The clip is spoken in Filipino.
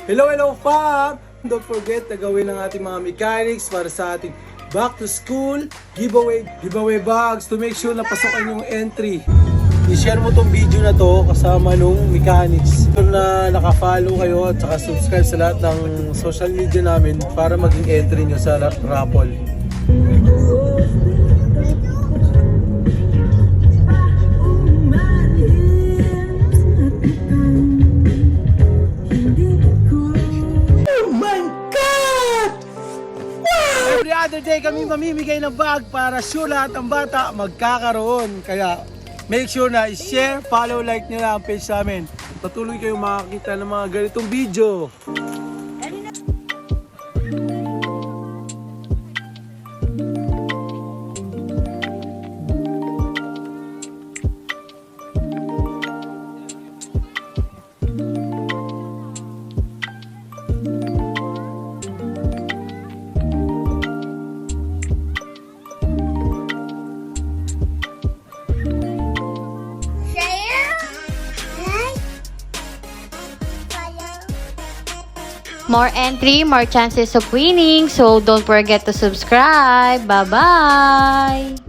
Hello fam! Don't forget na gawin ang ating mga mechanics para sa ating back to school giveaway bags to make sure na pasokan yung entry. I-share mo tong video na to kasama nung mechanics. Kung na naka-follow kayo at saka subscribe sa lahat ng social media namin para maging entry nyo sa raffle. Every other day kami mamimigay ng bag para sure lahat ng bata magkakaroon. Kaya make sure na i-share, follow, like nyo na ang page namin. Patuloy kayong makakita ng mga ganitong video. More entry, more chances of winning. So don't forget to subscribe. Bye-bye!